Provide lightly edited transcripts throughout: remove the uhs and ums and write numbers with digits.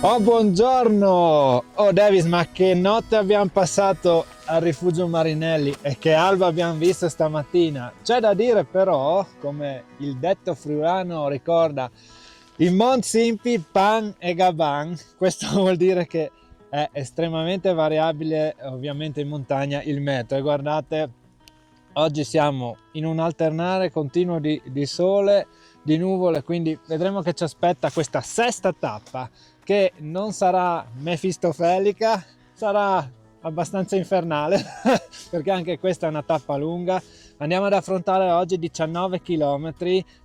Oh, buongiorno! Oh Davis, ma che notte abbiamo passato al Rifugio Marinelli e che alba abbiamo visto stamattina. C'è da dire però, come il detto friulano ricorda, in Mont Simpi pan e gaban. Questo vuol dire che è estremamente variabile ovviamente in montagna il meteo. E guardate, oggi siamo in un alternare continuo di sole, di nuvole, quindi vedremo che ci aspetta questa sesta tappa, che non sarà mefistofelica, sarà abbastanza infernale perché anche questa è una tappa lunga. Andiamo ad affrontare oggi 19 km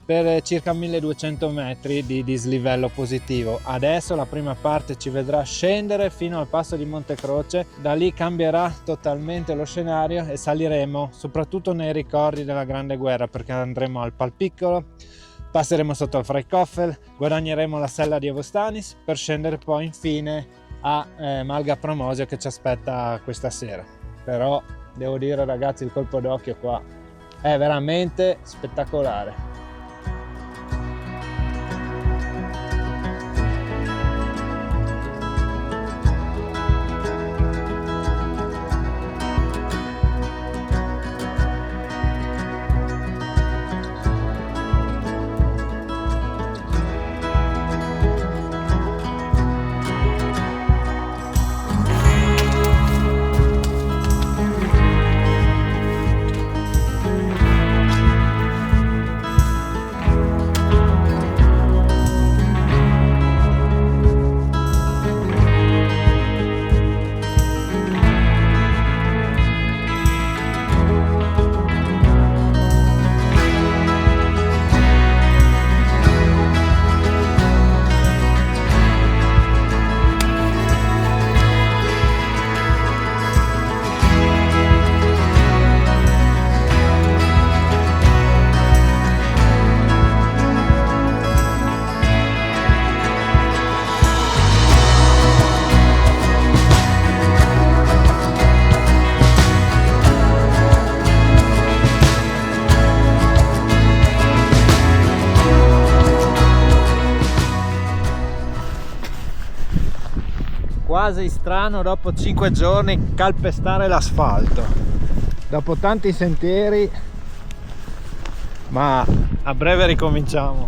per circa 1200 metri di dislivello positivo. Adesso la prima parte ci vedrà scendere fino al passo di Monte Croce, da lì cambierà totalmente lo scenario e saliremo soprattutto nei ricordi della Grande Guerra, perché andremo al Palpiccolo, passeremo sotto al Freikoffel, guadagneremo la sella di Evostanis per scendere poi infine a Malga Promosio che ci aspetta questa sera. Però devo dire ragazzi, il colpo d'occhio qua è veramente spettacolare. Quasi strano dopo 5 giorni calpestare l'asfalto, dopo tanti sentieri, ma a breve ricominciamo.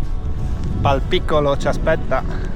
Palpiccolo ci aspetta.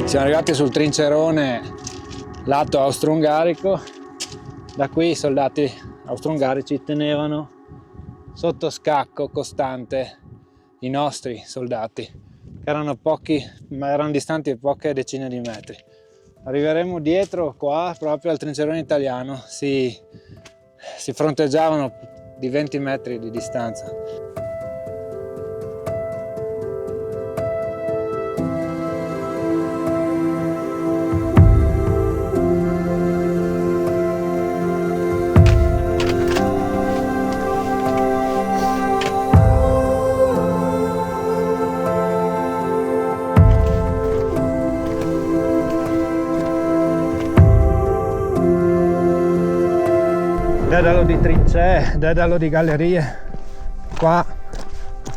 Siamo arrivati sul Trincerone lato austro-ungarico. Da qui i soldati austro-ungarici tenevano sotto scacco costante i nostri soldati, che erano pochi, ma erano distanti poche decine di metri. Arriveremo dietro qua proprio al Trincerone italiano, si fronteggiavano di 20 metri di distanza. di trincee, dedalo di gallerie. Qua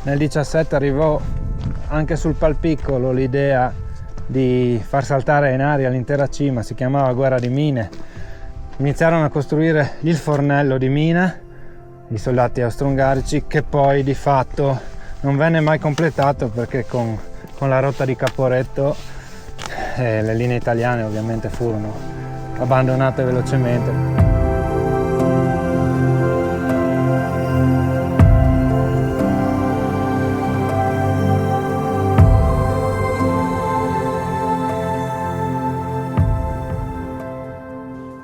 nel 17 arrivò anche sul Palpiccolo l'idea di far saltare in aria l'intera cima, si chiamava guerra di mine. Iniziarono a costruire il fornello di mine i soldati austro-ungarici, che poi di fatto non venne mai completato perché con la rotta di Caporetto le linee italiane ovviamente furono abbandonate velocemente.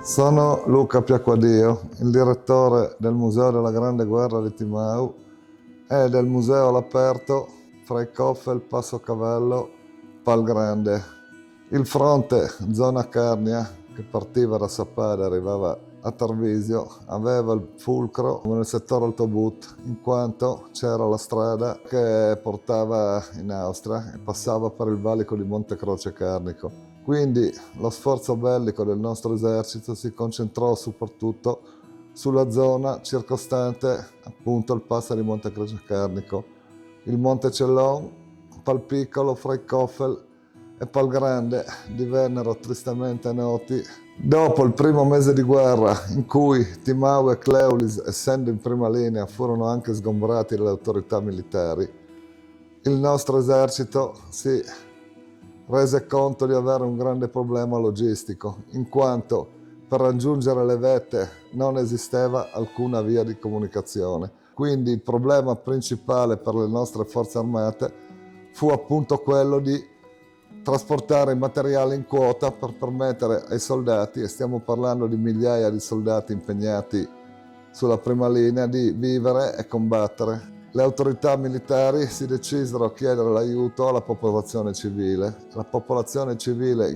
Sono Luca Piacquadio, il direttore del Museo della Grande Guerra di Timau e del Museo all'aperto Freikoffel, Passo Cavello, Pal Grande. Il fronte, zona Carnia, che partiva da Sappada e arrivava a Tarvisio, aveva il fulcro nel settore Altobut, in quanto c'era la strada che portava in Austria e passava per il valico di Monte Croce Carnico. Quindi lo sforzo bellico del nostro esercito si concentrò soprattutto sulla zona circostante appunto il passo di Monte Croce Carnico. Il Monte Cellon, Palpiccolo, Freikoffel e Pal Grande divennero tristemente noti dopo il primo mese di guerra, in cui Timau e Cleulis, essendo in prima linea, furono anche sgombrati dalle autorità militari. Il nostro esercito si rese conto di avere un grande problema logistico, in quanto per raggiungere le vette non esisteva alcuna via di comunicazione. Quindi il problema principale per le nostre forze armate fu appunto quello di trasportare il materiale in quota per permettere ai soldati, e stiamo parlando di migliaia di soldati impegnati sulla prima linea, di vivere e combattere. Le autorità militari si decisero a chiedere l'aiuto alla popolazione civile. La popolazione civile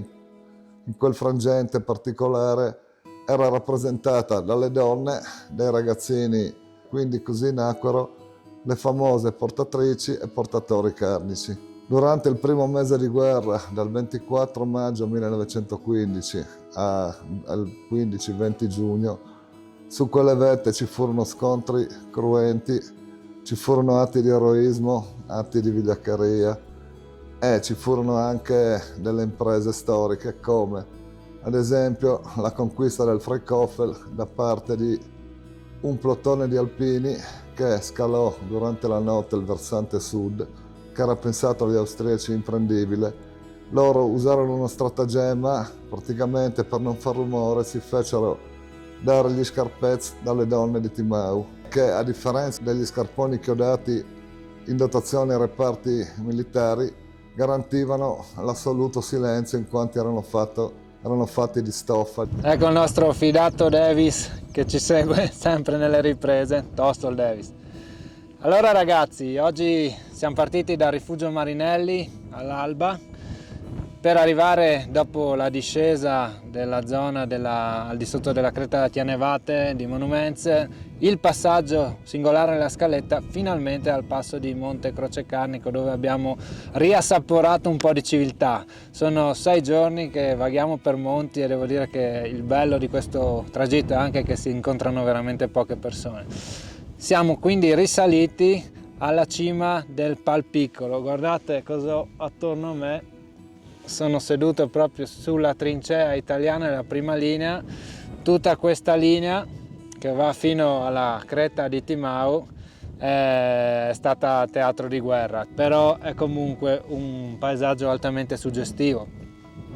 in quel frangente particolare era rappresentata dalle donne, dai ragazzini, quindi così nacquero le famose portatrici e portatori carnici. Durante il primo mese di guerra, dal 24 maggio 1915 al 15-20 giugno, su quelle vette ci furono scontri cruenti, ci furono atti di eroismo, atti di vigliaccheria e ci furono anche delle imprese storiche come ad esempio la conquista del Freikoffel da parte di un plotone di alpini che scalò durante la notte il versante sud, che era pensato agli austriaci imprendibile. Loro usarono uno stratagemma, praticamente per non far rumore si fecero dare gli scarpezzi dalle donne di Timau, che a differenza degli scarponi chiodati in dotazione ai reparti militari garantivano l'assoluto silenzio in quanto erano fatti di stoffa. Ecco il nostro fidato Davis che ci segue sempre nelle riprese, tosto il Davis. Allora ragazzi, oggi siamo partiti dal rifugio Marinelli all'alba per arrivare, dopo la discesa della zona al di sotto della cresta Tianevate di Monumenze, il passaggio singolare nella scaletta finalmente al passo di Monte Croce Carnico, dove abbiamo riassaporato un po' di civiltà. Sono 6 giorni che vaghiamo per monti e devo dire che il bello di questo tragitto è anche che si incontrano veramente poche persone. Siamo quindi risaliti alla cima del Palpiccolo. Guardate cosa ho attorno a me. Sono seduto proprio sulla trincea italiana della prima linea. Tutta questa linea che va fino alla cresta di Timau è stata teatro di guerra, però è comunque un paesaggio altamente suggestivo.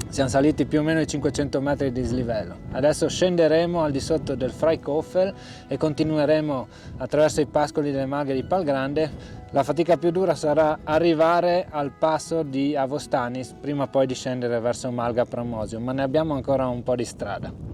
Siamo saliti più o meno i 500 metri di dislivello. Adesso scenderemo al di sotto del Freikoffel e continueremo attraverso i pascoli delle Maghe di Pal Grande. La fatica più dura sarà arrivare al passo di Avostanis prima poi di scendere verso Malga Pramosio, ma ne abbiamo ancora un po' di strada.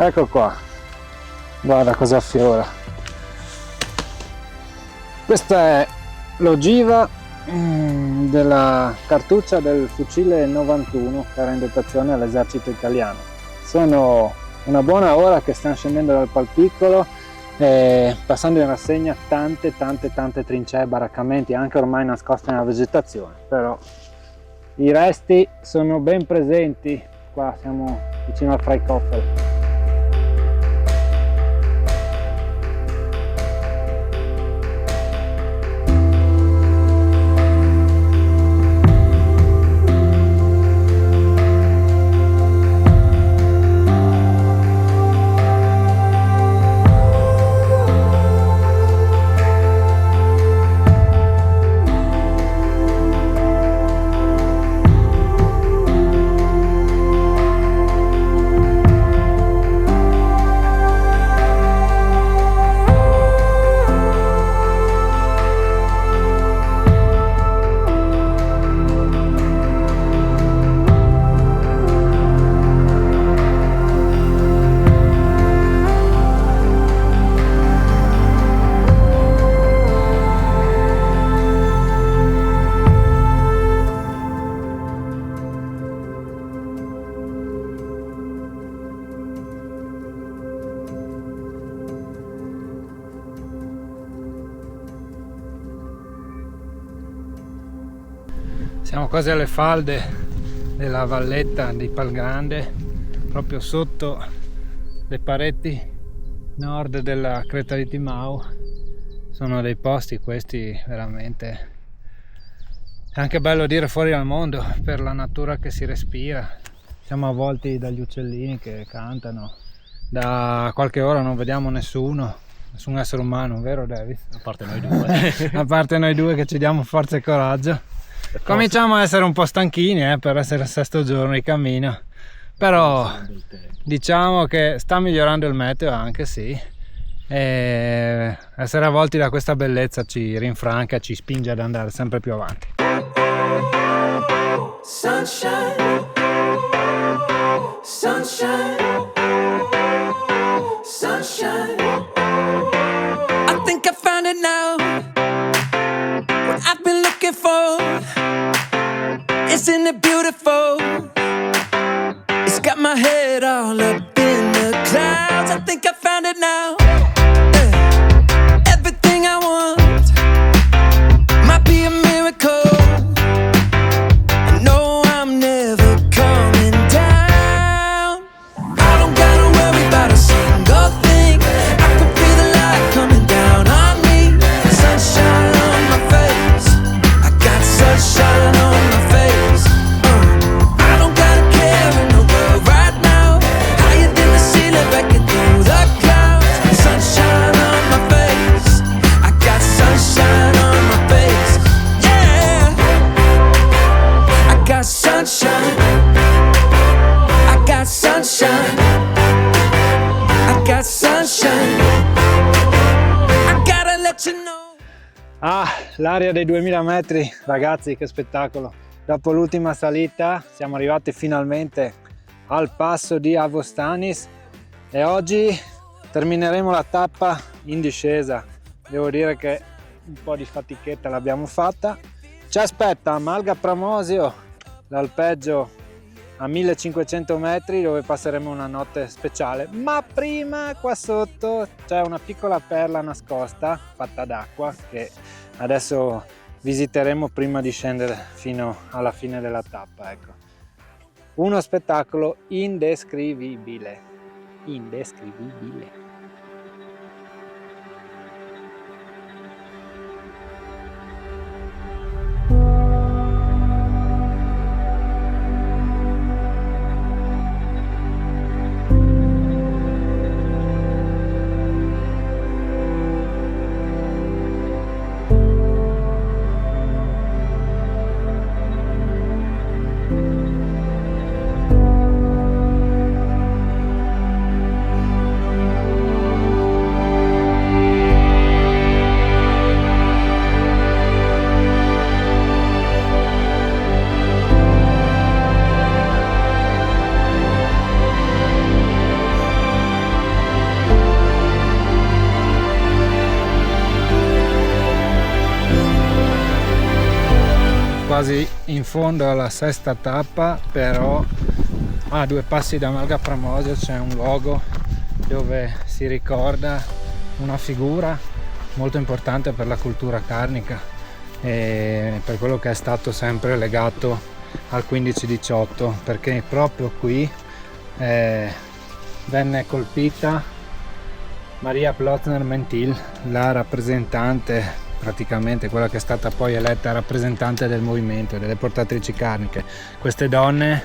Ecco qua, guarda cosa affiora. Questa è l'ogiva della cartuccia del fucile 91 che era in dotazione all'esercito italiano. Sono una buona ora che stiamo scendendo dal Palpiccolo e passando in rassegna tante trincee e baraccamenti anche ormai nascoste nella vegetazione, però i resti sono ben presenti. Qua siamo vicino al Freikoffel. Siamo quasi alle falde della valletta di Palgrande, proprio sotto le pareti nord della creta di Timau. Sono dei posti questi veramente, è anche bello dire, fuori dal mondo per la natura che si respira. Siamo avvolti dagli uccellini che cantano, da qualche ora non vediamo nessun essere umano, vero Davis? A parte noi due. A parte noi due che ci diamo forza e coraggio. Cominciamo a essere un po' stanchini per essere il sesto giorno di cammino, però diciamo che sta migliorando il meteo anche, sì, e essere avvolti da questa bellezza ci rinfranca, ci spinge ad andare sempre più avanti. Sunshine, sunshine, sunshine. I think I found it now. What I've been looking for. Isn't it beautiful? It's got my head all up in the clouds. I think I found it now. Everything I want might be a miracle. I know I'm never coming down. I don't gotta worry about a single thing. I can feel the light coming down on me. Sunshine on my face. I got sunshine on my face. I don't gotta care in the world right now. Higher than the ceiling, breaking through the clouds. Sunshine on my face. I got sunshine on my face. Yeah, I got sunshine. I got sunshine. I got sunshine. I gotta let you know. Ah, l'aria dei 2000 metri, ragazzi, che spettacolo! Dopo l'ultima salita siamo arrivati finalmente al passo di Avostanis e oggi termineremo la tappa in discesa. Devo dire che un po' di fatichetta l'abbiamo fatta. Ci aspetta Malga Pramosio, l'alpeggio a 1500 metri dove passeremo una notte speciale, ma prima qua sotto c'è una piccola perla nascosta fatta d'acqua che adesso visiteremo prima di scendere fino alla fine della tappa. Ecco, uno spettacolo indescrivibile. quasi in fondo alla sesta tappa, però a 2 passi da Malga Promosio c'è un luogo dove si ricorda una figura molto importante per la cultura carnica e per quello che è stato sempre legato al 15-18, perché proprio qui venne colpita Maria Plotzner-Mentil, la rappresentante, praticamente quella che è stata poi eletta rappresentante del movimento, delle portatrici carniche, queste donne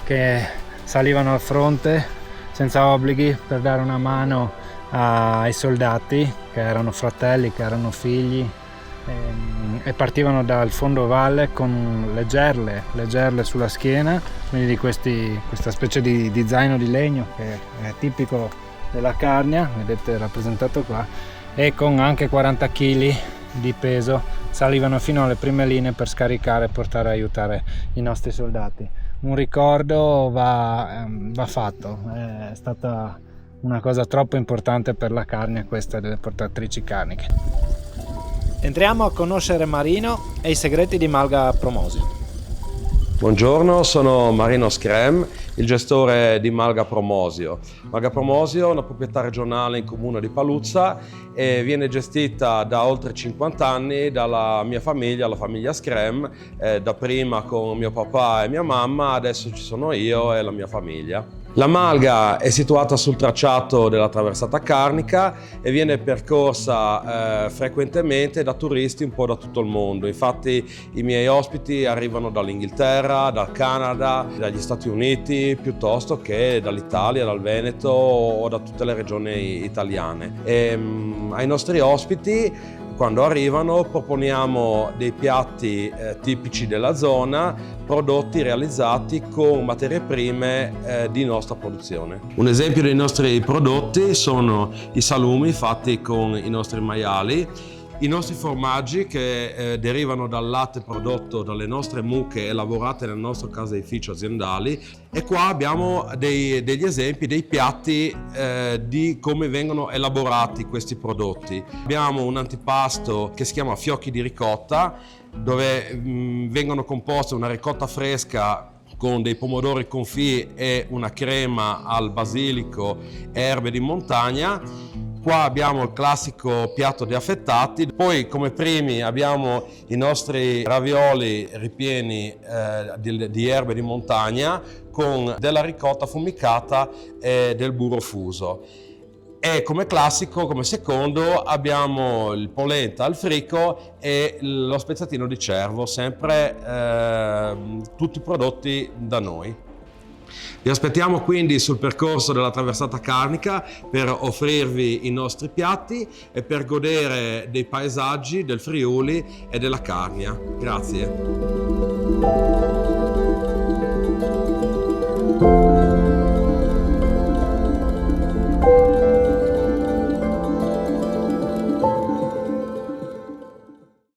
che salivano al fronte senza obblighi per dare una mano ai soldati che erano fratelli, che erano figli, e partivano dal fondovalle con le gerle sulla schiena, quindi di questa specie di zaino di legno che è tipico della Carnia, vedete rappresentato qua, e con anche 40 kg di peso salivano fino alle prime linee per scaricare e portare a aiutare i nostri soldati. Un ricordo va fatto, è stata una cosa troppo importante per la Carnia questa delle portatrici carniche. Entriamo a conoscere Marino e i segreti di Malga Promosio. Buongiorno, sono Marino Screm, il gestore di Malga Promosio. Malga Promosio è una proprietà regionale in comune di Paluzza e viene gestita da oltre 50 anni dalla mia famiglia, la famiglia Screm, dapprima con mio papà e mia mamma, adesso ci sono io e la mia famiglia. La Malga è situata sul tracciato della traversata carnica e viene percorsa frequentemente da turisti un po' da tutto il mondo. Infatti i miei ospiti arrivano dall'Inghilterra, dal Canada, dagli Stati Uniti, piuttosto che dall'Italia, dal Veneto o da tutte le regioni italiane. Ai nostri ospiti, quando arrivano, proponiamo dei piatti tipici della zona, prodotti realizzati con materie prime di nostra produzione. Un esempio dei nostri prodotti sono i salumi fatti con i nostri maiali, i nostri formaggi che derivano dal latte prodotto dalle nostre mucche e lavorate nel nostro caseificio aziendali, e qua abbiamo degli esempi dei piatti di come vengono elaborati questi prodotti. Abbiamo un antipasto che si chiama fiocchi di ricotta, dove vengono composte una ricotta fresca con dei pomodori confit e una crema al basilico e erbe di montagna. Qua abbiamo il classico piatto di affettati, poi come primi abbiamo i nostri ravioli ripieni di erbe di montagna con della ricotta affumicata e del burro fuso. E come classico, come secondo, abbiamo il polenta al frico e lo spezzatino di cervo, sempre tutti prodotti da noi. Vi aspettiamo quindi sul percorso della traversata carnica per offrirvi i nostri piatti e per godere dei paesaggi del Friuli e della Carnia. Grazie.